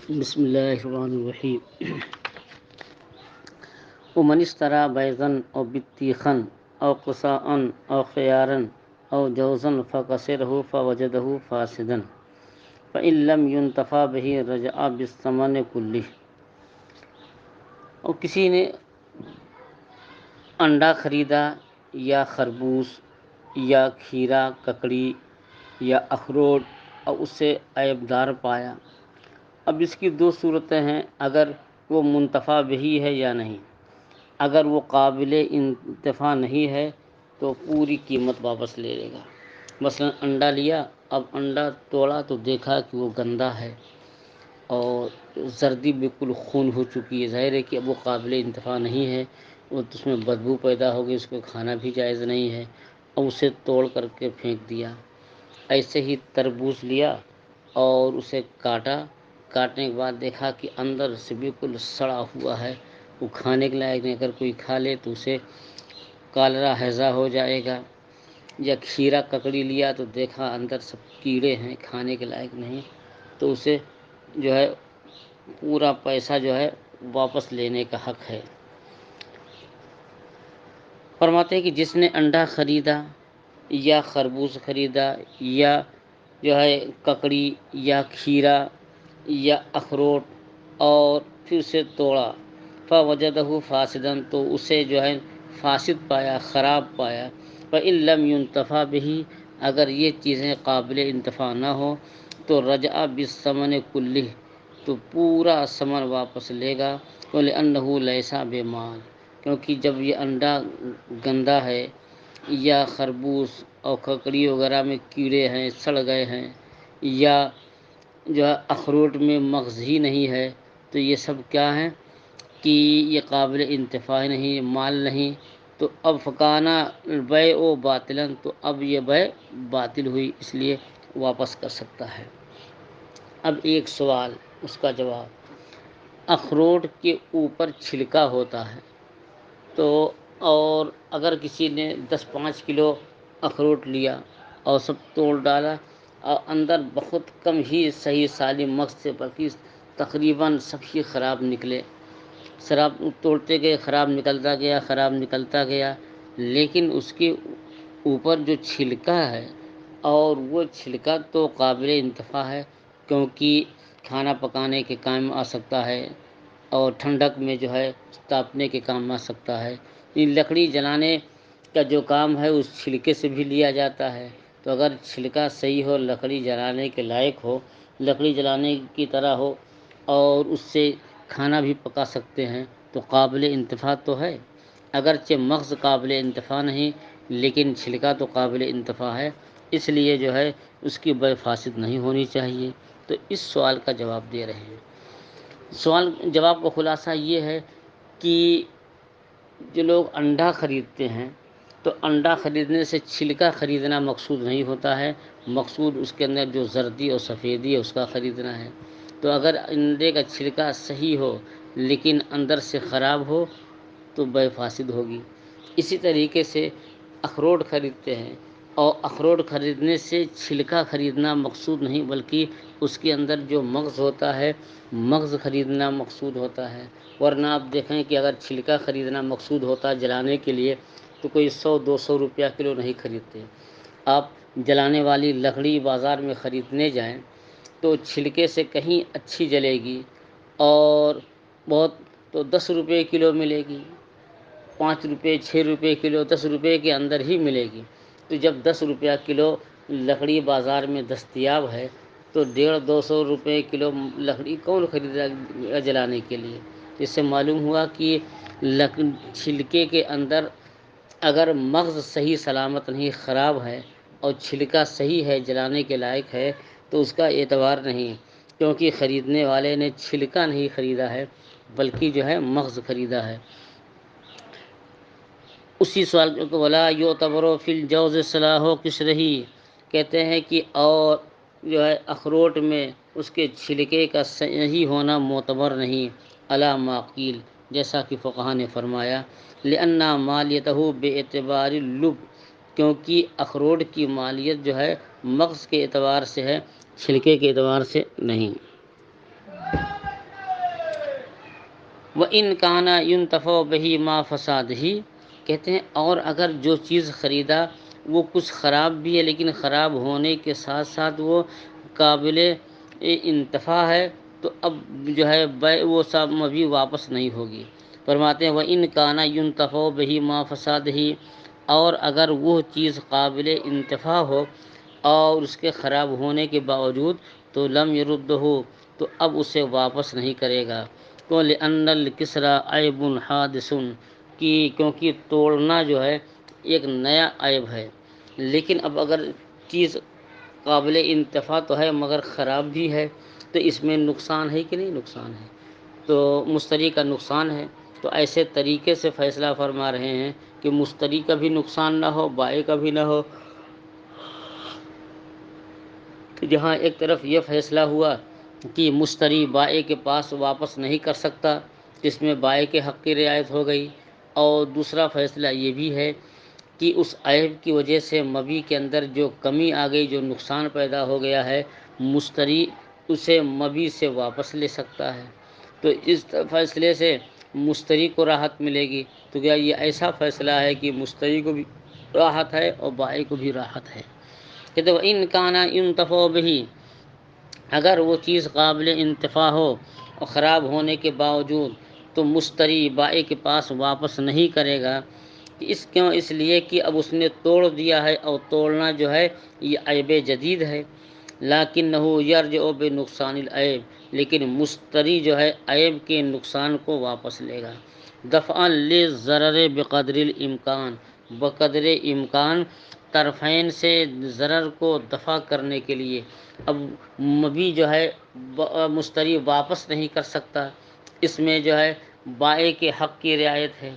بسم اللہ الرحمن الرحیم ومن اشترى بيضا أو بطيخا أو قصاء أو خيارا أو جوزا فكسره فوجده فاسدا فإن لم ينتفع به رجع بالثمن كله۔ اور کسی نے انڈا خریدا یا خربوز یا کھیرا ککڑی یا اخروٹ اور اس سے عیب دار پایا۔ اب اس کی دو صورتیں ہیں، اگر وہ منتفع بہی ہے یا نہیں۔ اگر وہ قابل انتفاع نہیں ہے تو پوری قیمت واپس لے لے گا۔ مثلا انڈا لیا، اب انڈا توڑا تو دیکھا کہ وہ گندا ہے اور زردی بالکل خون ہو چکی ہے، ظاہر ہے کہ اب وہ قابل انتفاع نہیں ہے، وہ اس میں بدبو پیدا ہوگی، اس کو کھانا بھی جائز نہیں ہے، اور اسے توڑ کر کے پھینک دیا۔ ایسے ہی تربوز لیا اور اسے کاٹنے کے بعد دیکھا کہ اندر سے بالکل سڑا ہوا ہے، وہ کھانے کے لائق نہیں، اگر کوئی کھا لے تو اسے کالرا ہیضہ ہو جائے گا۔ یا کھیرا ککڑی لیا تو دیکھا اندر سب کیڑے ہیں، کھانے کے لائق نہیں، تو اسے جو ہے پورا پیسہ جو ہے واپس لینے کا حق ہے۔ فرماتے ہیں کہ جس نے انڈا خریدا یا خربوز خریدا یا جو ہے ککڑی یا کھیرا یا اخروٹ اور پھر اسے توڑا، فوجدہ فاسدا، تو اسے جو ہے فاسد پایا، خراب پایا۔ فإن لم ينتفع به، اگر یہ چیزیں قابل انتفاع نہ ہو تو رجع بالثمن کلہ، تو پورا ثمن واپس لے گا۔ ولأنہ لیس بمال، کیونکہ جب یہ انڈا گندا ہے یا خربوز اور ککڑی وغیرہ میں کیڑے ہیں، سڑ گئے ہیں، یا جو ہے اخروٹ میں مغز ہی نہیں ہے، تو یہ سب کیا ہیں کہ یہ قابل انتفاع نہیں، مال نہیں، تو اب فکانہ البیع باطلا، تو اب یہ بیع باطل ہوئی، اس لیے واپس کر سکتا ہے۔ اب ایک سوال، اس کا جواب، اخروٹ کے اوپر چھلکا ہوتا ہے تو اور اگر کسی نے 5 کلو اخروٹ لیا اور سب توڑ ڈالا اور اندر بہت کم ہی صحیح سالم مغز سے، بلکہ تقریباً سب ہی خراب نکلے، شراب توڑتے گئے خراب نکلتا گیا، لیکن اس کے اوپر جو چھلکا ہے، اور وہ چھلکا تو قابل انتفاع ہے، کیونکہ کھانا پکانے کے کام آ سکتا ہے اور ٹھنڈک میں جو ہے تاپنے کے کام آ سکتا ہے۔ لکڑی جلانے کا جو کام ہے اس چھلکے سے بھی لیا جاتا ہے، تو اگر چھلکا صحیح ہو، لکڑی جلانے کے لائق ہو، لکڑی جلانے کی طرح ہو اور اس سے کھانا بھی پکا سکتے ہیں، تو قابل انتفاع تو ہے۔ اگرچہ مغز قابل انتفاع نہیں، لیکن چھلکا تو قابل انتفاع ہے، اس لیے جو ہے اس کی بیع فاسد نہیں ہونی چاہیے۔ تو اس سوال کا جواب دے رہے ہیں۔ جواب کا خلاصہ یہ ہے کہ جو لوگ انڈا خریدتے ہیں تو انڈا خریدنے سے چھلکا خریدنا مقصود نہیں ہوتا ہے، مقصود اس کے اندر جو زردی اور سفیدی ہے اس کا خریدنا ہے۔ تو اگر انڈے کا چھلکا صحیح ہو لیکن اندر سے خراب ہو تو بیع فاسد ہوگی۔ اسی طریقے سے اخروٹ خریدتے ہیں اور اخروٹ خریدنے سے چھلکا خریدنا مقصود نہیں، بلکہ اس کے اندر جو مغز ہوتا ہے، مغز خریدنا مقصود ہوتا ہے۔ ورنہ آپ دیکھیں کہ اگر چھلکا خریدنا مقصود ہوتا ہے جلانے کے لیے تو کوئی 100-200 روپیہ کلو نہیں خریدتے۔ آپ جلانے والی لکڑی بازار میں خریدنے جائیں تو چھلکے سے کہیں اچھی جلے گی اور بہت تو 10 روپے کلو ملے گی، 5 روپے 6 روپے کلو، 10 روپے کے اندر ہی ملے گی۔ تو جب 10 روپیہ کلو لکڑی بازار میں دستیاب ہے تو 150-200 روپے کلو لکڑی کون خریدا جلانے کے لیے؟ اس سے معلوم ہوا کہ چھلکے کے اندر اگر مغز صحیح سلامت نہیں، خراب ہے، اور چھلکا صحیح ہے، جلانے کے لائق ہے، تو اس کا اعتبار نہیں، کیونکہ خریدنے والے نے چھلکا نہیں خریدا ہے بلکہ جو ہے مغز خریدا ہے۔ اسی سوال کو ولا یعتبر فی الجوز صلاح قشرہ، کہتے ہیں کہ اور جو ہے اخروٹ میں اس کے چھلکے کا صحیح ہونا معتبر نہیں، علی ما قیل، جیسا کہ فقہا نے فرمایا، لأن مالیتہ باعتبار اللب، کیونکہ اخروٹ کی مالیت جو ہے مغز کے اعتبار سے ہے، چھلکے کے اعتبار سے نہیں۔ وَإِنْ كَانَ يُنْتَفَعُ بِهِ مَا فَسَادِهِ، کہتے ہیں اور اگر جو چیز خریدا وہ کچھ خراب بھی ہے لیکن خراب ہونے کے ساتھ ساتھ وہ قابل انتفاع ہے، تو اب جو ہے وہ سب مبی واپس نہیں ہوگی۔ فرماتے ہیں وَإِنْ كَانَ يُنْتَفَعُ بِهِ مَا فَسَادِهِ، اور اگر وہ چیز قابل انتفاع ہو اور اس کے خراب ہونے کے باوجود، تو لم يردہ، تو اب اسے واپس نہیں کرے گا۔ تو لأن الکسرى عیب حادث، کیونکہ توڑنا جو ہے ایک نیا عیب ہے۔ لیکن اب اگر چیز قابل انتفاع تو ہے مگر خراب بھی ہے، تو اس میں نقصان ہے کہ نہیں؟ نقصان ہے، تو مشتری کا نقصان ہے۔ تو ایسے طریقے سے فیصلہ فرما رہے ہیں کہ مشتری کا بھی نقصان نہ ہو، بائع کا بھی نہ ہو۔ جہاں ایک طرف یہ فیصلہ ہوا کہ مشتری بائع کے پاس واپس نہیں کر سکتا، جس میں بائع کے حق کی رعایت ہو گئی، اور دوسرا فیصلہ یہ بھی ہے کہ اس عیب کی وجہ سے مبیع کے اندر جو کمی آ گئی، جو نقصان پیدا ہو گیا ہے، مشتری اسے مبیع سے واپس لے سکتا ہے۔ تو اس فیصلے سے مشتری کو راحت ملے گی۔ تو کیا یہ ایسا فیصلہ ہے کہ مشتری کو بھی راحت ہے اور بائع کو بھی راحت ہے۔ کہتے ہیں ان کانا ينتفع به، اگر وہ چیز قابل انتفاع ہو اور خراب ہونے کے باوجود، تو مشتری بائع کے پاس واپس نہیں کرے گا۔ کیوں؟ اس لیے کہ اب اس نے توڑ دیا ہے، اور توڑنا جو ہے یہ عیب جدید ہے۔ لیکنہ یرجع بنقصان العیب، لیکن مشتری جو ہے عیب کے نقصان کو واپس لے گا۔ دفعا للضرر بقدر الامکان، بقدر امکان طرفین سے ضرر کو دفع کرنے کے لیے۔ اب مبیع جو ہے مشتری واپس نہیں کر سکتا، اس میں جو ہے بائع کے حق کی رعایت ہے،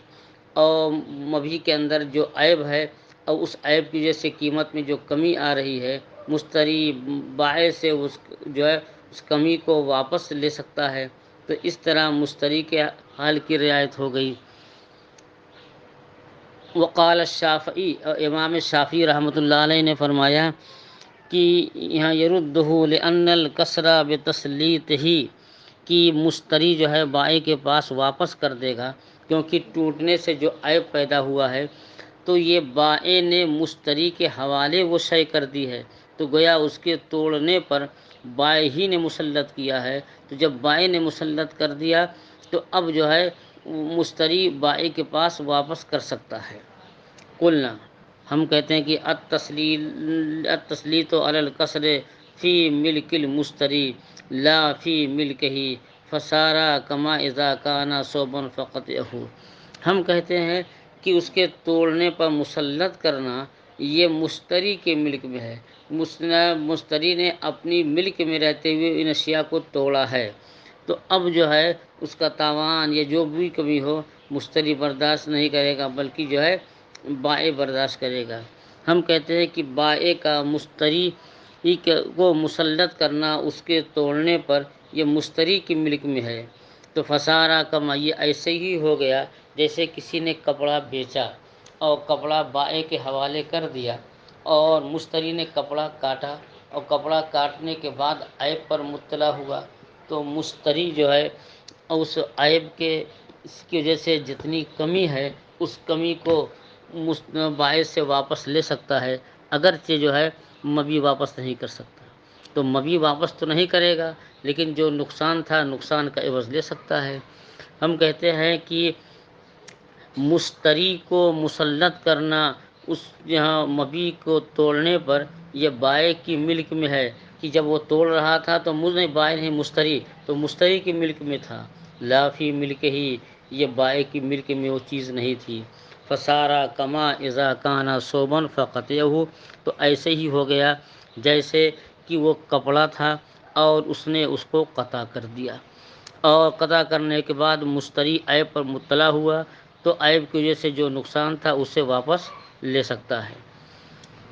اور مبیع کے اندر جو عیب ہے، اور اس عیب کی وجہ سے قیمت میں جو کمی آ رہی ہے، مشتری بائع سے اس جو ہے اس کمی کو واپس لے سکتا ہے۔ تو اس طرح مشتری کے حال کی رعایت ہو گئی۔ وقال الشافعی، اور امام شافعی رحمۃ اللہ علیہ نے فرمایا کہ یہاں یردہ لأن الکسر بتسلیطہ، کہ مشتری جو ہے بائع کے پاس واپس کر دے گا، کیونکہ ٹوٹنے سے جو عیب پیدا ہوا ہے، تو یہ بائع نے مشتری کے حوالے وہ شے کر دی ہے، تو گویا اس کے توڑنے پر بائع ہی نے مسلط کیا ہے۔ تو جب بائع نے مسلط کر دیا، تو اب جو ہے مشتری بائع کے پاس واپس کر سکتا ہے۔ قلنا، ہم کہتے ہیں کہ التسلیط علی الکسر فی ملک المشتری لا فی ملکہ فصار کما اذا کان صوبا فقطعہ، ہم کہتے ہیں کہ اس کے توڑنے پر مسلط کرنا یہ مشتری کے ملک میں ہے۔ مشتری نے اپنی ملک میں رہتے ہوئے ان اشیاء کو توڑا ہے، تو اب جو ہے اس کا تاوان یا جو بھی کمی ہو مشتری برداشت نہیں کرے گا، بلکہ جو ہے بائع برداشت کرے گا۔ ہم کہتے ہیں کہ بائع کا مشتری کو مسلط کرنا اس کے توڑنے پر یہ مشتری کی ملک میں ہے۔ تو فسارہ کما، یہ ایسے ہی ہو گیا جیسے کسی نے کپڑا بیچا اور کپڑا بائع کے حوالے کر دیا، اور مشتری نے کپڑا کاٹا، اور کپڑا کاٹنے کے بعد عیب پر مطلع ہوا، تو مشتری جو ہے اس عیب کے اس کی وجہ سے جتنی کمی ہے اس کمی کو بائع سے واپس لے سکتا ہے، اگرچہ جو ہے مبیع واپس نہیں کر سکتا۔ تو مبیع واپس تو نہیں کرے گا، لیکن جو نقصان تھا نقصان کا عوض لے سکتا ہے۔ ہم کہتے ہیں کہ مشتری کو مسلط کرنا اس یہاں مبیع کو توڑنے پر یہ بائع کی ملک میں ہے، کہ جب وہ توڑ رہا تھا تو بائع نہیں مشتری، تو مشتری کی ملک میں تھا۔ لا فی ملک ہی، یہ بائع کی ملک میں وہ چیز نہیں تھی۔ فسارا کما اذا کانا صوبا فقطعہ، تو ایسے ہی ہو گیا جیسے کہ وہ کپڑا تھا اور اس نے اس کو قطع کر دیا، اور قطع کرنے کے بعد مشتری عیب پر مطلع ہوا، تو عیب کی وجہ سے جو نقصان تھا اسے واپس لے سکتا ہے۔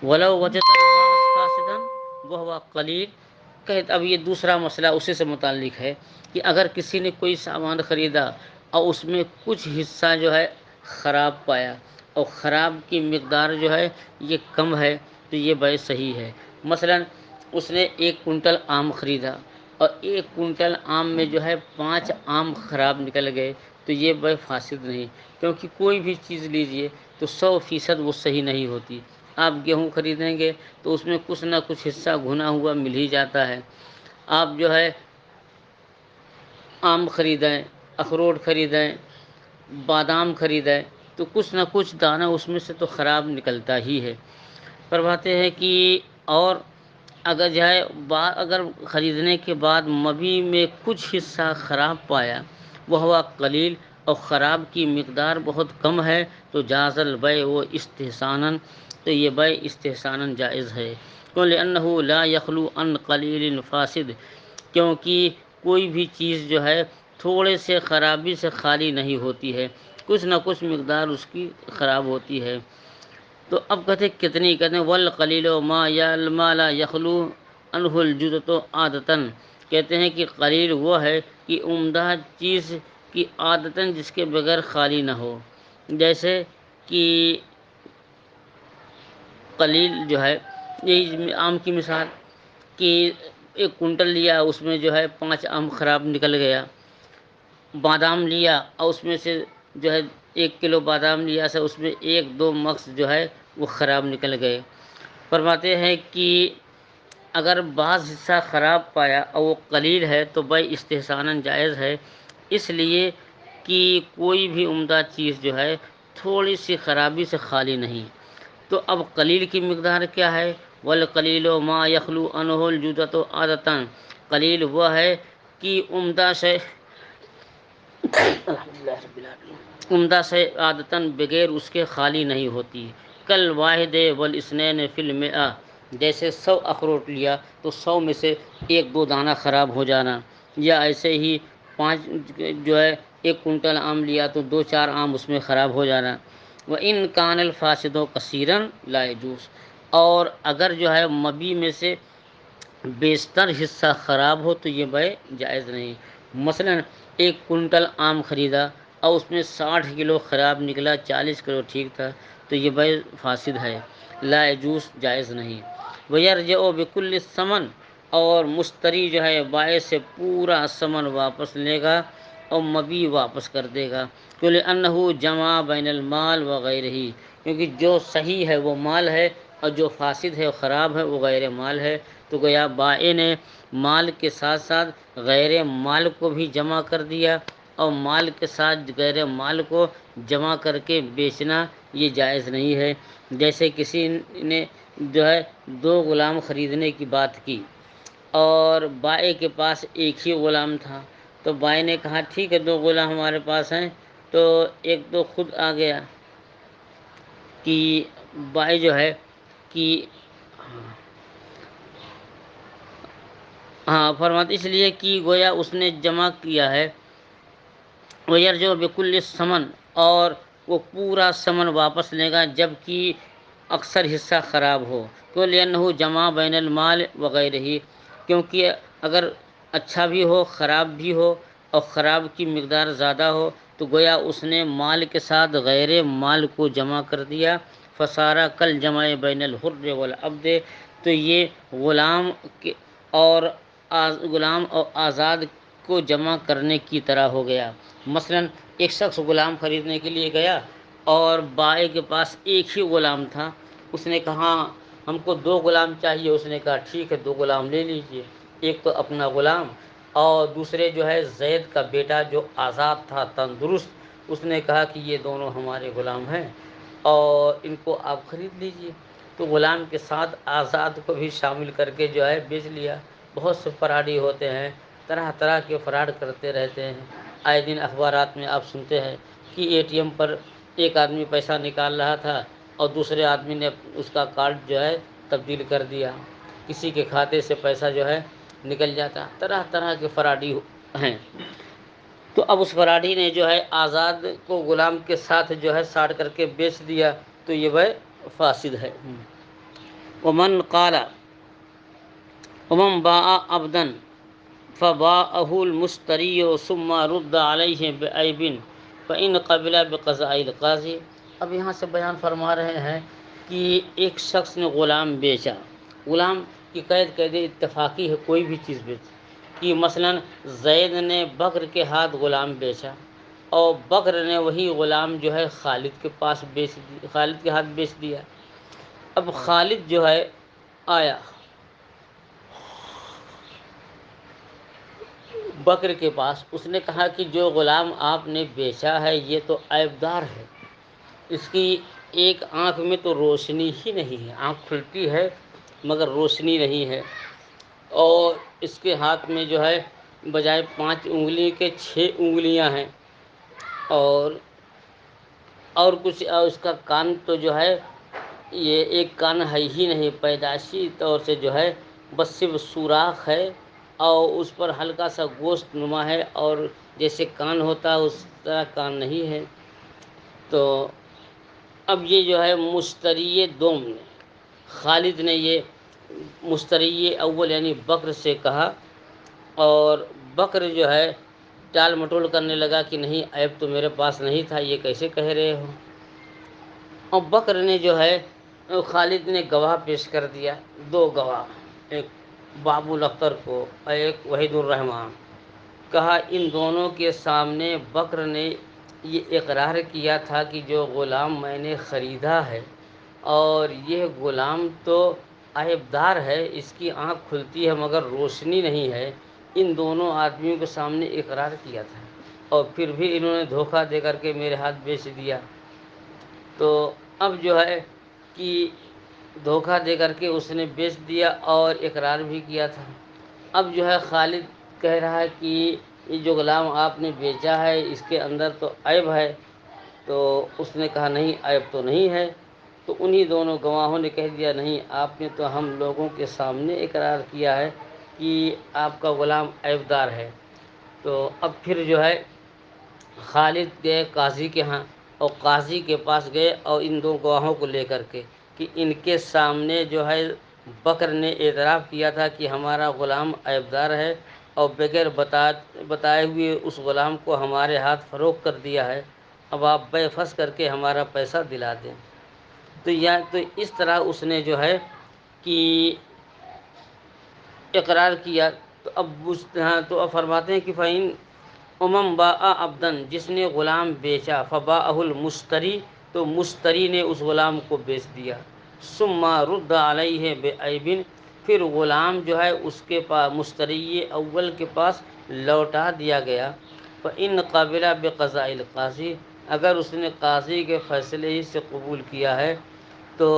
وَلَوْ وَجَدَ فَاسِدًا وَهُوَ قَلِيلٌ، اب یہ دوسرا مسئلہ اسی سے متعلق ہے کہ اگر کسی نے کوئی سامان خریدا اور اس میں کچھ حصہ جو ہے خراب پایا، اور خراب کی مقدار جو ہے یہ کم ہے، تو یہ بڑے صحیح ہے۔ مثلا اس نے 1 کنٹل آم خریدا، اور 1 کنٹل آم میں جو ہے 5 آم خراب نکل گئے، تو یہ بے فاسد نہیں، کیونکہ کوئی بھی چیز لیجئے تو 100% وہ صحیح نہیں ہوتی۔ آپ گیہوں خریدیں گے تو اس میں کچھ نہ کچھ حصہ گھنا ہوا مل ہی جاتا ہے۔ آپ جو ہے آم خریدیں، اخروٹ خریدیں، بادام خریدیں، تو کچھ نہ کچھ دانہ اس میں سے تو خراب نکلتا ہی ہے۔ فرماتے ہیں کہ اور اگر جو ہے اگر خریدنے کے بعد مبی میں کچھ حصہ خراب پایا، وہ ہوا قلیل، اور خراب کی مقدار بہت کم ہے، تو جاز البیع و استحساناً، تو یہ بیع استحساناً جائز ہے۔ لأنہ لا یخلو عن قلیل فاسد، کیونکہ کوئی بھی چیز جو ہے تھوڑے سے خرابی سے خالی نہیں ہوتی ہے، کچھ نہ کچھ مقدار اس کی خراب ہوتی ہے۔ تو اب کہتے ہیں کتنی، کہتے ہیں والقلیل ما لا یخلو عنہ الجزۃ عادتاً، کہتے ہیں کہ قلیل وہ ہے کہ عمدہ چیز کی عادتاً جس کے بغیر خالی نہ ہو۔ جیسے کہ قلیل جو ہے، یہی آم کی مثال، کہ 1 کنٹل لیا اس میں جو ہے 5 آم خراب نکل گیا۔ بادام لیا اور اس میں سے جو ہے 1 کلو بادام لیا سے اس میں 1-2 مغز جو ہے وہ خراب نکل گئے۔ فرماتے ہیں کہ اگر بعض حصہ خراب پایا اور وہ قلیل ہے تو بیع استحساناً جائز ہے، اس لیے کہ کوئی بھی عمدہ چیز جو ہے تھوڑی سی خرابی سے خالی نہیں۔ تو اب قلیل کی مقدار کیا ہے؟ والقلیل ما یخلو عنہ الجزۃ عادتاً، قلیل وہ ہے کہ عمدہ سے عمدہ سے عادتاً بغیر اس کے خالی نہیں ہوتی۔ کل واحد والاثنین فی المئہ، جیسے 100 اخروٹ لیا تو 100 میں سے 1-2 دانہ خراب ہو جانا، یا ایسے ہی 5 جو ہے 1 کنٹل آم لیا تو 2-4 آم اس میں خراب ہو جانا۔ وَإِنْ كَانَ الْفَاسِدُ كَثِيرًا لَا يَجُوزُ، اور اگر جو ہے مبی میں سے بیشتر حصہ خراب ہو تو یہ بیع جائز نہیں۔ مثلا 1 کنٹل آم خریدا اور اس میں 60 کلو خراب نکلا، 40 کلو ٹھیک تھا، تو یہ بیع فاسد ہے، لا یجوز جائز نہیں۔ وَيَرْجِعُ بِكُلِّ الثَّمَنِ، اور مشتری جو ہے بائع سے پورا ثمن واپس لے گا اور مبی واپس کر دے گا۔ لِأَنَّهُ جَمَعَ بَيْنَ الْمَالِ وَغَيْرِهِ، کیونکہ جو صحیح ہے وہ مال ہے اور جو فاسد ہے اور خراب ہے وہ غیر مال ہے، تو گویا بائع نے مال کے ساتھ ساتھ غیر مال کو بھی جمع کر دیا، اور مال کے ساتھ غیر مال کو جمع کر کے بیچنا یہ جائز نہیں ہے۔ جیسے کسی نے جو ہے 2 غلام خریدنے کی بات کی اور بائع کے پاس ایک ہی غلام تھا، تو بائع نے کہا ٹھیک ہے 2 غلام ہمارے پاس ہیں، تو ایک تو خود آ گیا کہ بائع جو ہے کہ فرماتے اس لیے کہ گویا اس نے جمع کیا ہے۔ وَيَرْجِعُ بِكُلِّ الثَّمَنِ، اور وہ پورا ثمن واپس لے گا جبکہ اکثر حصہ خراب ہو، تو لِأَنَّهُ جَمَعَ بَيْنَ الْمَالِ وَغَيْرِهِ، کیونکہ اگر اچھا بھی ہو خراب بھی ہو اور خراب کی مقدار زیادہ ہو تو گویا اس نے مال کے ساتھ غیر مال کو جمع کر دیا۔ فَصَارَ كَالْجَمْعِ بَيْنَ الْحُرِّ وَالْعَبْدِ، تو یہ غلام اور آزاد کو جمع کرنے کی طرح ہو گیا۔ مثلا ایک شخص غلام خریدنے کے لیے گیا اور بائع کے پاس ایک ہی غلام تھا، اس نے کہا ہم کو 2 غلام چاہیے، اس نے کہا ٹھیک ہے 2 غلام لے لیجئے، ایک تو اپنا غلام اور دوسرے جو ہے زید کا بیٹا جو آزاد تھا تندرست، اس نے کہا کہ یہ دونوں ہمارے غلام ہیں اور ان کو آپ خرید لیجئے، تو غلام کے ساتھ آزاد کو بھی شامل کر کے جو ہے بیچ لیا۔ بہت سے فراڈی ہوتے ہیں، طرح طرح کے فراڈ کرتے رہتے ہیں۔ آئے دن اخبارات میں آپ سنتے ہیں کہ ATM پر ایک آدمی پیسہ نکال رہا تھا اور دوسرے آدمی نے اس کا کارڈ جو ہے تبدیل کر دیا، کسی کے کھاتے سے پیسہ جو ہے نکل جاتا، طرح طرح کے فراڈی ہیں۔ تو اب اس فراڈی نے جو ہے آزاد کو غلام کے ساتھ جو ہے ساڑھ کر کے بیچ دیا، تو یہ بیع فاسد ہے۔ ومن باع عبدا فباعه المشتری ثم رد علیہ بعیب فإن قبل بقضاء القاضی، اب یہاں سے بیان فرما رہے ہیں کہ ایک شخص نے غلام بیچا، غلام کی قید اتفاقی ہے، کوئی بھی چیز بیچ، کہ مثلا زید نے بکر کے ہاتھ غلام بیچا، اور بکر نے وہی غلام جو ہے خالد کے پاس خالد کے ہاتھ بیچ دیا۔ اب خالد جو ہے آیا بکر کے پاس، اس نے کہا کہ جو غلام آپ نے بیچا ہے یہ تو عیب دار ہے، اس کی ایک آنکھ میں تو روشنی ہی نہیں ہے، آنکھ کھلتی ہے مگر روشنی نہیں ہے، اور اس کے ہاتھ میں جو ہے بجائے 5 انگلی کے 6 انگلیاں ہیں، اور کچھ اس کا کان تو جو ہے یہ ایک کان ہے ہی نہیں، پیدائشی طور سے جو ہے بس صرف سوراخ ہے، اور اس پر ہلکا سا گوشت نما ہے، اور جیسے کان ہوتا ہے اس طرح کان نہیں ہے۔ تو اب یہ جو ہے مشتری دوم نے، خالد نے یہ مشتری اول یعنی بکر سے کہا، اور بکر جو ہے ٹال مٹول کرنے لگا کہ نہیں، عیب تو میرے پاس نہیں تھا، یہ کیسے کہہ رہے ہو۔ اور بکر نے جو ہے خالد نے گواہ پیش کر دیا، 2 گواہ، ایک بابو الاختر کو اور ایک وحید الرحمان، کہا ان دونوں کے سامنے بکر نے یہ اقرار کیا تھا کہ جو غلام میں نے خریدا ہے اور یہ غلام تو عیب دار ہے، اس کی آنکھ کھلتی ہے مگر روشنی نہیں ہے، ان دونوں آدمیوں کے سامنے اقرار کیا تھا، اور پھر بھی انہوں نے دھوکہ دے کر کے میرے ہاتھ بیچ دیا۔ تو اب جو ہے کہ دھوکہ دے کر کے اس نے بیچ دیا اور اقرار بھی کیا تھا۔ اب جو ہے خالد کہہ رہا ہے کہ یہ جو غلام آپ نے بیچا ہے اس کے اندر تو عیب ہے، تو اس نے کہا نہیں، عیب تو نہیں ہے۔ تو انہی دونوں گواہوں نے کہہ دیا نہیں، آپ نے تو ہم لوگوں کے سامنے اقرار کیا ہے کہ آپ کا غلام عیب دار ہے۔ تو اب پھر جو ہے خالد گئے قاضی کے ہاں، اور قاضی کے پاس گئے اور ان 2 گواہوں کو لے کر کے کہ ان کے سامنے جو ہے بکر نے اعتراف کیا تھا کہ ہمارا غلام عیب دار ہے، اور بغیر بتائے ہوئے اس غلام کو ہمارے ہاتھ فروخت کر دیا ہے، اب آپ بے فس کر کے ہمارا پیسہ دلا دیں۔ تو اس طرح اس نے جو ہے کہ اقرار کیا۔ تو اب فرماتے ہیں کہ فَإِنْ باء عبدن، جس نے غلام بیچا، فباءہ المشتری، تو مشتری نے اس غلام کو بیچ دیا، ثم رد علیہ بعیب، پھر غلام جو ہے اس کے پاس مشتری اول کے پاس لوٹا دیا گیا، فإن قبل بقضاء القاضی، اگر اس نے قاضی کے فیصلے ہی سے قبول کیا ہے تو،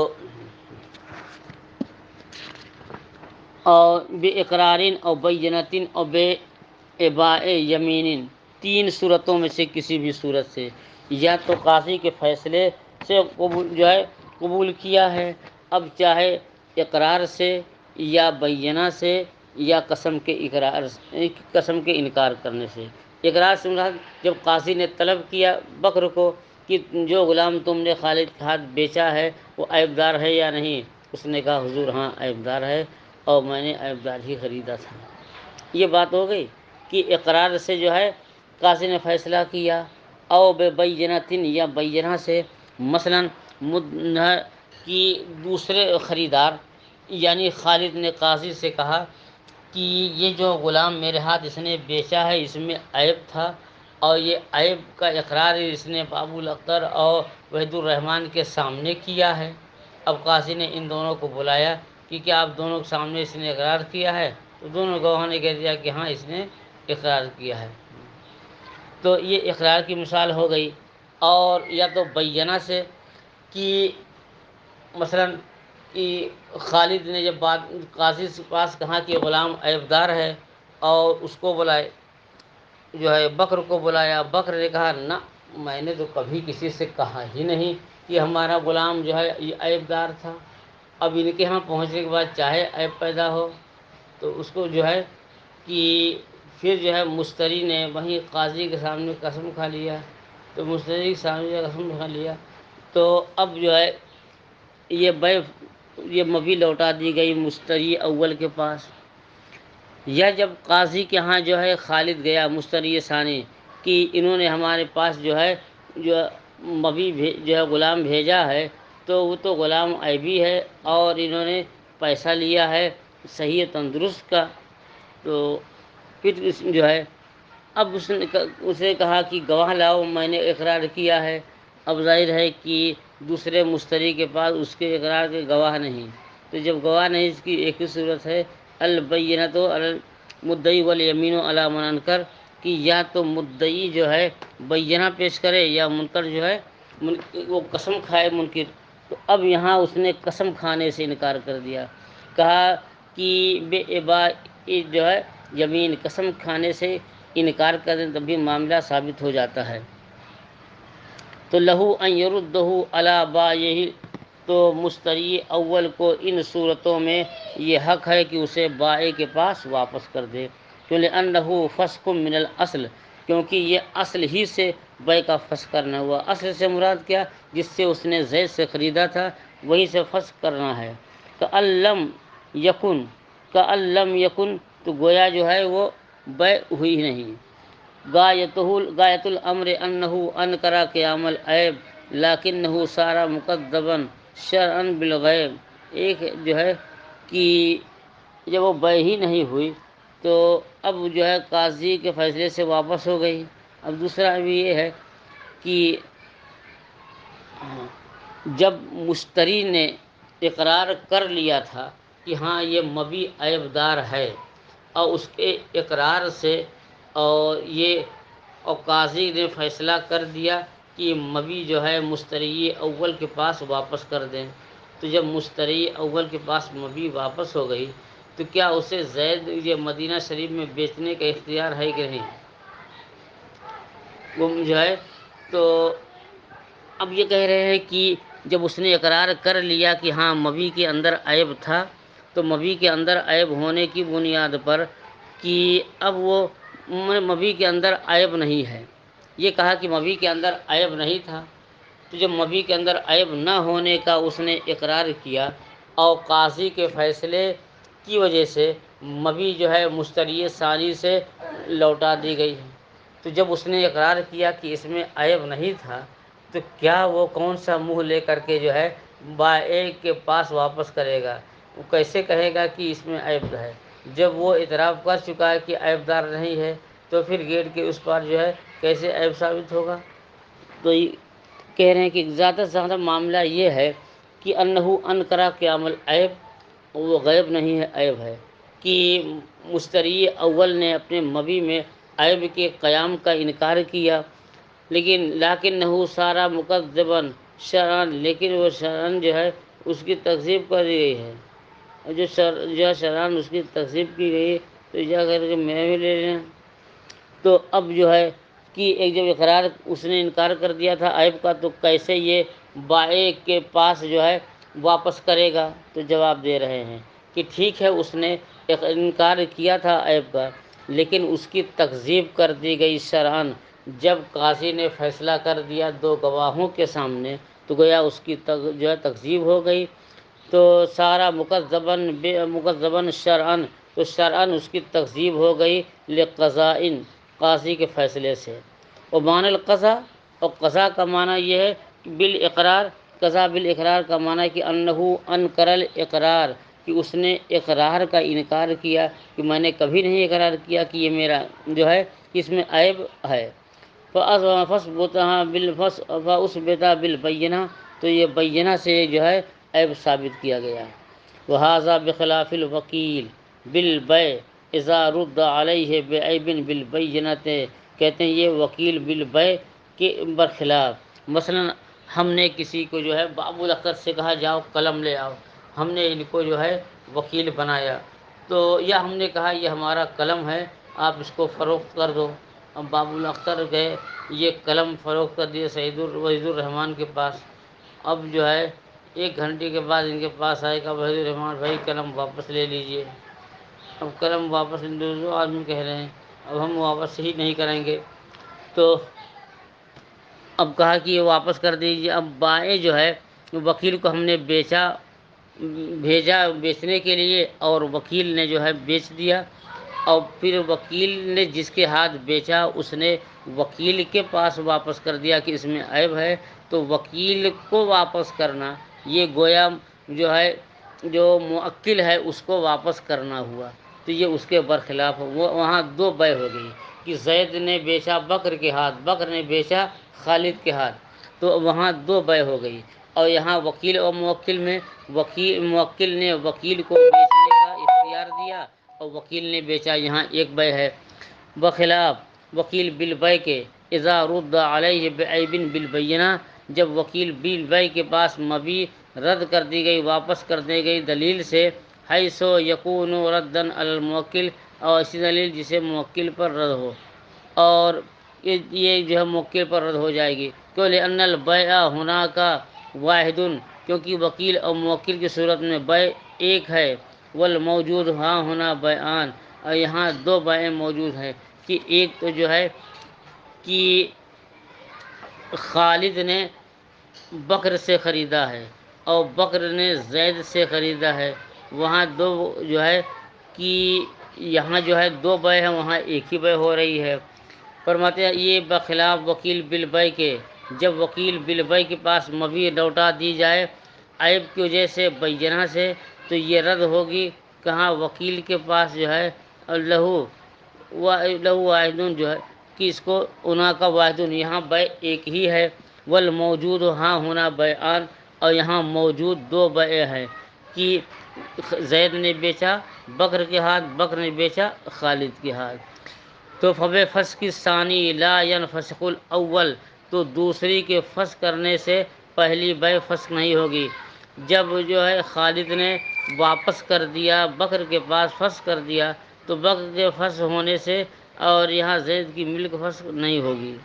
اور بے اقرارن اور بینتن اور بے اباء یمین، 3 صورتوں میں سے کسی بھی صورت سے، یا تو قاضی کے فیصلے سے جو ہے قبول کیا ہے، اب چاہے اقرار سے یا بینہ سے یا قسم کے انکار کرنے سے۔ اقرار سے مراد جب قاضی نے طلب کیا بکر کو کہ جو غلام تم نے خالد کے ہاتھ بیچا ہے وہ عیب دار ہے یا نہیں، اس نے کہا حضور ہاں عیب دار ہے، اور میں نے عیب دار ہی خریدا تھا۔ یہ بات ہو گئی کہ اقرار سے جو ہے قاضی نے فیصلہ کیا، او بینتن یا بینہ سے، مثلاً کہ دوسرے خریدار یعنی خالد نے قاضی سے کہا کہ یہ جو غلام میرے ہاتھ اس نے بیچا ہے اس میں عیب تھا، اور یہ عیب کا اقرار اس نے بابو الاختر اور وحید الرحمان کے سامنے کیا ہے۔ اب قاضی نے ان دونوں کو بلایا کہ کیا آپ دونوں کے سامنے اس نے اقرار کیا ہے، تو دونوں گواہوں نے کہہ دیا کہ ہاں اس نے اقرار کیا ہے۔ تو یہ اقرار کی مثال ہو گئی، اور یا تو بینہ سے کہ مثلاً کہ خالد نے جب بات قاضی کے پاس کہا کہ غلام عیب دار ہے، اور اس کو بلائے جو ہے بکر کو بلایا، بکر نے کہا نہ، میں نے تو کبھی کسی سے کہا ہی نہیں کہ ہمارا غلام جو ہے یہ عیب دار تھا، اب ان کے ہاں پہنچنے کے بعد چاہے عیب پیدا ہو، تو اس کو جو ہے کہ پھر جو ہے مشتری نے وہیں قاضی کے سامنے قسم کھا لیا، تو مشتری کے سامنے قسم کھا لیا، تو اب جو ہے یہ مبی لوٹا دی گئی مشتری اول کے پاس، یا جب قاضی کے ہاں جو ہے خالد گیا مشتری ثانی کہ انہوں نے ہمارے پاس جو مبی جو ہے غلام بھیجا ہے، تو وہ تو غلام عیبی ہے اور انہوں نے پیسہ لیا ہے صحیح تندرست کا، تو پھر جو ہے اب اسے کہا کہ گواہ لاؤ، میں نے اقرار کیا ہے۔ اب ظاہر ہے کہ دوسرے مشتری کے پاس اس کے اقرار کے گواہ نہیں، تو جب گواہ نہیں، اس کی ایک ہی صورت ہے، البینۃ علی المدعی والیمین علی من انکر، کہ یا تو مدعی جو ہے بینہ پیش کرے یا منکر جو ہے وہ قسم کھائے منکر۔ تو اب یہاں اس نے قسم کھانے سے انکار کر دیا، کہا کہ بے ابا جو ہے یمین، قسم کھانے سے انکار کر دیں تب بھی معاملہ ثابت ہو جاتا ہے۔ تو لہو ان یردہ علی بائعہ، تو مشتری اول کو ان صورتوں میں یہ حق ہے کہ اسے بائع کے پاس واپس کر دے، لأنہ فسق من الاصل، کیونکہ یہ اصل ہی سے بیع کا فسق کرنا ہوا۔ اصل سے مراد کیا؟ جس سے اس نے زید سے خریدا تھا وہی سے فسق کرنا ہے۔ کألم یکن، کألم یکن، تو گویا جو ہے وہ بیع ہوئی نہیں۔ غایت الامر انہ انکر قیام العیب لیکنہ صار مکذبا شرعا بالغیب، ایک جو ہے کہ جب وہ بیع ہی نہیں ہوئی تو اب جو ہے قاضی کے فیصلے سے واپس ہو گئی۔ اب دوسرا بھی یہ ہے کہ جب مشتری نے اقرار کر لیا تھا کہ ہاں یہ مبیع عیب دار ہے، اور اس کے اقرار سے اور قاضی نے فیصلہ کر دیا کہ مبیع جو ہے مشتری اول کے پاس واپس کر دیں، تو جب مشتری اول کے پاس مبیع واپس ہو گئی تو کیا اسے زید یہ مدینہ شریف میں بیچنے کا اختیار ہے کہ نہیں؟ وہ جو ہے تو اب یہ کہہ رہے ہیں کہ جب اس نے اقرار کر لیا کہ ہاں مبیع کے اندر عیب تھا، تو مبیع کے اندر عیب ہونے کی بنیاد پر کہ اب وہ مبیع کے اندر عیب نہیں ہے، یہ کہا کہ مبیع کے اندر عیب نہیں تھا، تو جب مبیع کے اندر عیب نہ ہونے کا اس نے اقرار کیا اور قاضی کے فیصلے کی وجہ سے مبیع جو ہے مشتری ثانی سے لوٹا دی گئی ہے، تو جب اس نے اقرار کیا کہ اس میں عیب نہیں تھا تو کیا وہ کون سا منہ لے کر کے جو ہے بائع کے پاس واپس کرے گا؟ وہ کیسے کہے گا کہ اس میں عیب ہے؟ جب وہ اعتراف کر چکا ہے کہ عیب دار نہیں ہے تو پھر گیٹ کے اس پار جو ہے کیسے عیب ثابت ہوگا؟ تو یہ کہہ رہے ہیں کہ زیادہ سے زیادہ معاملہ یہ ہے کہ انہ انکر قیام العیب، وہ غیب نہیں ہے، عیب ہے کہ مشتری اول نے اپنے مبیع میں عیب کے قیام کا انکار کیا، لیکنہ صار مکذبا شرعا، لیکن وہ شرعاً جو ہے اس کی تکذیب کر دی گئی ہے، اور جو شرعاً اس کی تکذیب کی گئی تو جا کر کے میں بھی لے لیں۔ تو اب جو ہے کہ ایک جب اقرار اس نے انکار کر دیا تھا عیب کا، تو کیسے یہ بائع کے پاس جو ہے واپس کرے گا؟ تو جواب دے رہے ہیں کہ ٹھیک ہے اس نے انکار کیا تھا عیب کا، لیکن اس کی تکذیب کر دی گئی شرعاً، جب قاضی نے فیصلہ کر دیا دو گواہوں کے سامنے تو گویا اس کی جو ہے تکذیب ہو گئی، تو سارا مکذباً شرعاً، تو شرعاً اس کی تکذیب ہو گئی لقضاء، قاضی کے فیصلے سے۔ ومعنی القضاء، اور قضاء کا معنی یہ ہے کہ بالاقرار، قضاء بالاقرار کا معنی ہے کہ انہ انکر الاقرار، کہ اس نے اقرار کا انکار کیا کہ میں نے کبھی نہیں اقرار کیا کہ یہ میرا جو ہے اس میں عیب ہے۔ فاثبت بالبینہ، تو یہ بینہ سے جو ہے عیب ثابت کیا گیا۔ وہذا بخلاف الوکیل بالبیع اذا رد علیہ بعیب بالبینۃ، کہتے ہیں یہ وکیل بالبیع کے برخلاف، مثلا ہم نے کسی کو جو ہے بابو الاختر سے کہا جاؤ قلم لے آؤ، ہم نے ان کو جو ہے وکیل بنایا، تو یا ہم نے کہا یہ ہمارا قلم ہے آپ اس کو فروخت کر دو، اب بابو الاختر گئے یہ قلم فروخت کر دیے وحید الرحمن کے پاس، اب جو ہے 1 گھنٹے کے بعد ان کے پاس آئے گا وحید الرحمن بھائی قلم واپس لے لیجئے، اب قلم واپس دو آدمی کہہ رہے ہیں اب ہم واپس ہی نہیں کریں گے، تو اب کہا کہ یہ واپس کر دیجیے۔ اب بائع جو ہے وکیل کو ہم نے بھیجا بیچنے کے لیے، اور وکیل نے جو ہے بیچ دیا، اور پھر وکیل نے جس کے ہاتھ بیچا اس نے وکیل کے پاس واپس کر دیا کہ اس میں عیب ہے، تو وکیل کو واپس کرنا یہ گویا جو ہے جو موکل ہے اس کو واپس کرنا ہوا، تو یہ اس کے برخلاف وہاں 2 بیع ہو گئی کہ زید نے بیچا بکر کے ہاتھ، بکر نے بیچا خالد کے ہاتھ، تو وہاں دو بیع ہو گئی۔ اور یہاں وکیل اور موکل میں موکل نے وکیل کو بیچنے کا اختیار دیا اور وکیل نے بیچا، یہاں ایک بیع ہے۔ بخلاف وکیل بالبیع کے اذا رد علیہ بعیب بالبینہ، جب وکیل بالبیع کے پاس مبیع رد کر دی گئی، واپس کر دی گئی دلیل سے، حیث یکون ردا علی الموکل، اور ایسی دلیل جسے موکل پر رد ہو، اور یہ جو ہے موکل پر رد ہو جائے گی۔ کیوں؟ لأن البیع ہناک واحد، کیونکہ وکیل اور موکل کی صورت میں بیع ایک ہے، والموجود ہاں ہونا بیعان، اور یہاں دو بیع موجود ہیں، کہ ایک تو جو ہے کہ خالد نے بکر سے خریدا ہے اور بکر نے زید سے خریدا ہے، وہاں دو جو ہے کہ یہاں جو ہے دو بیع ہیں، وہاں ایک ہی بیع ہو رہی ہے۔ فرماتے ہیں یہ بخلاف وکیل بالبیع کے، جب وکیل بالبیع کے پاس مبیع لوٹا دی جائے عیب کی وجہ سے بینہ سے، تو یہ رد ہوگی کہاں؟ وکیل کے پاس جو ہے لہو واحد، جو ہے کہ اس کو انا کا واحد، یہاں بیع ایک ہی ہے، والموجود ہاں ہونا بیعان، اور یہاں موجود دو بیع ہے، کہ زید نے بیچا بکر کے ہاتھ، بکر نے بیچا خالد کے ہاتھ۔ تو فسق الثانی لا ينفسخ الاول، تو دوسری کے فسخ کرنے سے پہلی بیع فسخ نہیں ہوگی۔ جب جو ہے خالد نے واپس کر دیا بکر کے پاس، فسخ کر دیا، تو بکر کے فسخ ہونے سے اور یہاں زید کی ملک فسخ نہیں ہوگی۔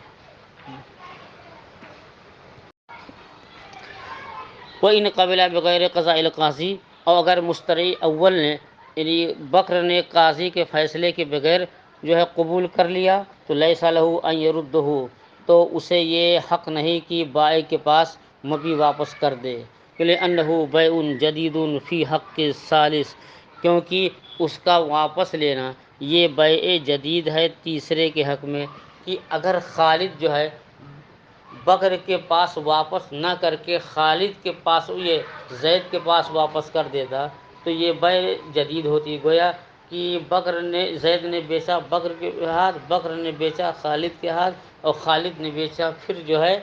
وَإِنْ قَبِلَ بِغَيْرِ قَضَاءِ الْقَاضِي، اور اگر مشتری اول نے یعنی بکر نے قاضی کے فیصلے کے بغیر جو ہے قبول کر لیا، تو لَيْسَ لَهُ أَنْ يَرُدَّهُ، تو اسے یہ حق نہیں کہ بائع کے پاس مبیع واپس کر دے، لِأَنَّهُ بَيْعٌ جَدِيدٌ فِي حَقِّ الثَّالِثِ، کیونکہ اس کا واپس لینا یہ بیع جدید ہے تیسرے کے حق میں، کہ اگر خالد جو ہے بکر کے پاس واپس نہ کر کے خالد کے پاس یہ زید کے پاس واپس کر دیتا، تو یہ بیع جدید ہوتی، گویا کہ بکر نے زید نے بیچا بکر کے ہاتھ، بکر نے بیچا خالد کے ہاتھ، اور خالد نے بیچا پھر جو ہے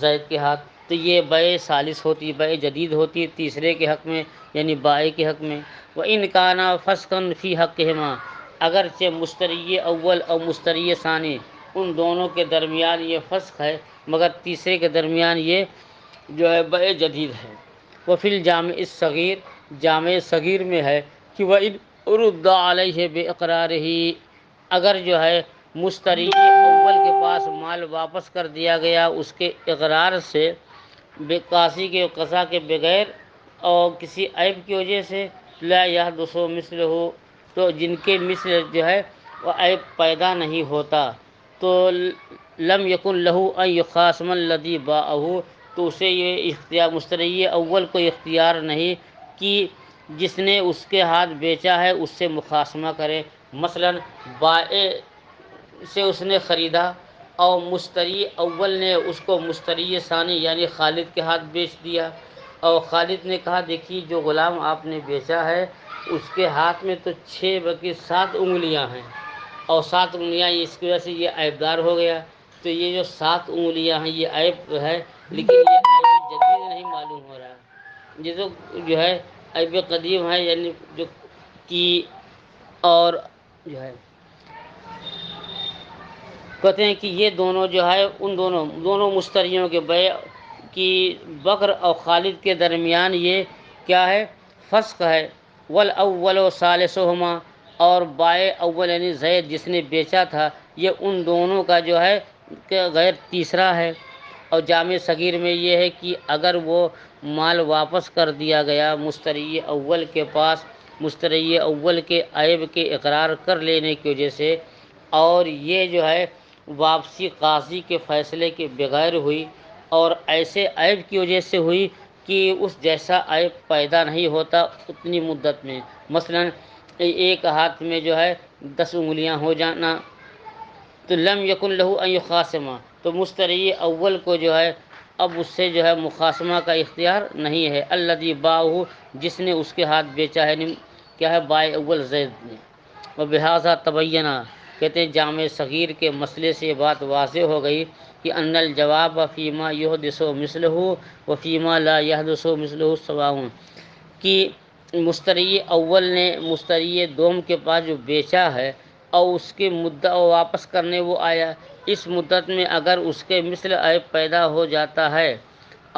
زید کے ہاتھ، تو یہ بیع ثالث ہوتی، بیع جدید ہوتی تیسرے کے حق میں، یعنی بائع کے حق میں۔ وَإِنْ كَانَ فَسْقًا فِي حَقِّهِمَا، اگرچہ مشتری اول اور مشتری ثانی ان دونوں کے درمیان یہ فسخ ہے، مگر تیسرے کے درمیان یہ جو ہے بیع جدید ہے۔ وفی الجامع الصغیر، جامع صغیر میں ہے کہ وَإِنْ رُدَّ عَلَيْهِ بِإِقْرَارِهِ، اگر جو ہے مشتری اول کے پاس مال واپس کر دیا گیا اس کے اقرار سے، قاضی کے قضا کے بغیر اور کسی عیب کی وجہ سے، لا يحدث مثلہ، تو جن کے مثل جو ہے وہ عیب پیدا نہیں ہوتا، تو لم یکن لہ ان یخاصم الذی باعہ، تو اسے یہ اختیار مشتری اول کو اختیار نہیں کہ جس نے اس کے ہاتھ بیچا ہے اس سے مخاصمہ کرے۔ مثلا بائع سے اس نے خریدا اور مشتری اول نے اس کو مشتری ثانی یعنی خالد کے ہاتھ بیچ دیا، اور خالد نے کہا دیکھیے جو غلام آپ نے بیچا ہے اس کے ہاتھ میں تو 6 بلکہ 7 انگلیاں ہیں، اور 7 انگلیاں اس کی وجہ سے یہ عیبدار ہو گیا، تو یہ جو 7 انگلیاں ہیں یہ عیب ہے، لیکن یہ عیب جدید نہیں معلوم ہو رہا، یہ جو ہے عیب قدیم ہے، یعنی جو کہ اور جو ہے کہتے ہیں کہ یہ دونوں جو ہے ان دونوں مشتریوں کے بیع کی بکر اور خالد کے درمیان یہ کیا ہے؟ فسخ ہے۔ والاول ثالثہما، اور بائع اول یعنی زید جس نے بیچا تھا یہ ان دونوں کا جو ہے کہ غیر تیسرا ہے۔ اور جامع صغیر میں یہ ہے کہ اگر وہ مال واپس کر دیا گیا مشتری اول کے پاس مشتری اول کے عیب کے اقرار کر لینے کی وجہ سے، اور یہ جو ہے واپسی قاضی کے فیصلے کے بغیر ہوئی اور ایسے عیب کی وجہ سے ہوئی کہ اس جیسا عیب پیدا نہیں ہوتا اتنی مدت میں، مثلا ایک ہاتھ میں جو ہے 10 انگلیاں ہو جانا، تو لم یکن لہ ان یخاصمہ، تو مشتری اول کو جو ہے اب اس سے جو ہے مخاصمہ کا اختیار نہیں ہے، الذی باعہ، جس نے اس کے ہاتھ بیچا ہے، کیا ہے؟ بائع اول زید نے۔ وبہذا تبینہ، کہتے ہیں جامع صغیر کے مسئلے سے یہ بات واضح ہو گئی کہ ان الجواب فیما یحدث مثلہ و فیما لا یحدث مثلہ سواء، کہ مشتری اول نے مشتری دوم کے پاس جو بیچا ہے اور اس کی مدت واپس کرنے وہ آیا، اس مدت میں اگر اس کے مثل عیب پیدا ہو جاتا ہے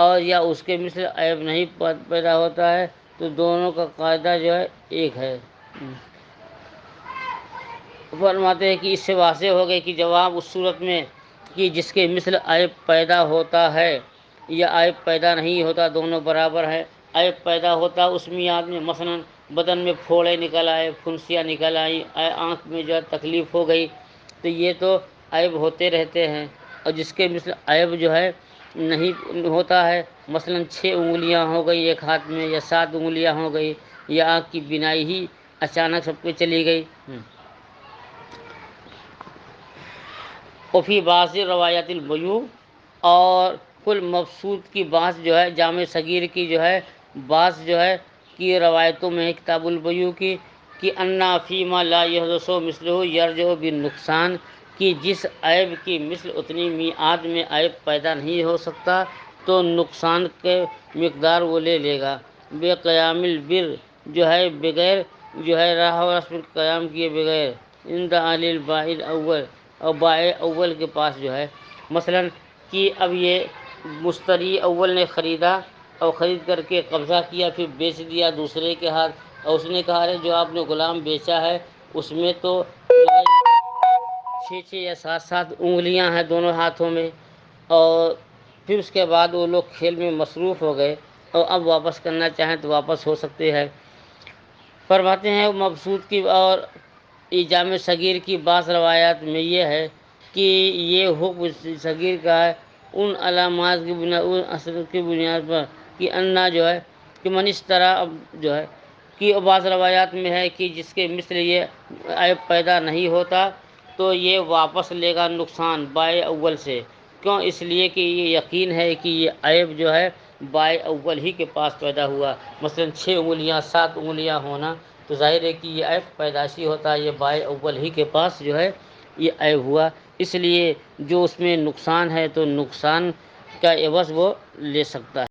اور یا اس کے مثل عیب نہیں پیدا ہوتا ہے تو دونوں کا قاعدہ جو ہے ایک ہے۔ فرماتے ہیں کہ اس سے واضح ہو گئے کہ جواب اس صورت میں کہ جس کے مثل عیب پیدا ہوتا ہے یا عیب پیدا نہیں ہوتا دونوں برابر ہے۔ عیب پیدا ہوتا اس میعاد میں، مثلاً بدن میں پھوڑے نکل آئے، پھنسیاں نکل آئیں، آنکھ میں جو ہے تکلیف ہو گئی، تو یہ تو عیب ہوتے رہتے ہیں۔ اور جس کے مثل عیب جو ہے نہیں ہوتا ہے، مثلاً 6 انگلیاں ہو گئی ایک ہاتھ میں یا 7 انگلیاں ہو گئی یا آنکھ کی بینائی ہی اچانک سب کو چلی گئی۔ وفی بعض روایات البیوع، اور کل مبسوط کی بعض جو ہے جامع صغیر کی جو ہے بعض جو ہے کی روایتوں میں ہے کتاب البیوع کی، کہ انا فیما لا یحدث مثلہ یرجع بالنقصان، کہ جس عیب کی مثل اتنی میعاد میں عیب پیدا نہیں ہو سکتا تو نقصان کے مقدار وہ لے لے گا۔ بے قیام البر، جو ہے بغیر جو ہے راہ و رسم قیام کیے بغیر، عند علی البائع الاول، اور بائع اول کے پاس جو ہے، مثلاً کہ اب یہ مشتری اول نے خریدا اور خرید کر کے قبضہ کیا، پھر بیچ دیا دوسرے کے ہاتھ، اور اس نے کہا ارے جو آپ نے غلام بیچا ہے اس میں تو 6 یا 7 انگلیاں ہیں دونوں ہاتھوں میں، اور پھر اس کے بعد وہ لوگ کھیل میں مصروف ہو گئے اور اب واپس کرنا چاہیں تو واپس ہو سکتے ہیں۔ فرماتے ہیں مبسوط کی اور جامع صغیر کی بعض روایات میں یہ ہے کہ یہ حکم صغیر کا ہے ان علامات کی بنیاد، ان اثر کی بنیاد پر، کہ انا جو ہے کہ من اس طرح جو ہے کہ بعض روایات میں ہے کہ جس کے مثل یہ عیب پیدا نہیں ہوتا تو یہ واپس لے گا نقصان بائع اول سے۔ کیوں؟ اس لیے کہ یہ یقین ہے کہ یہ عیب جو ہے بائع اول ہی کے پاس پیدا ہوا، مثلاً 6 انگلیاں 7 انگلیاں ہونا تو ظاہر ہے کہ یہ عیب پیدائشی ہوتا ہے، یہ بائع اول ہی کے پاس جو ہے یہ عیب ہوا، اس لیے جو اس میں نقصان ہے تو نقصان کا عوض وہ لے سکتا ہے۔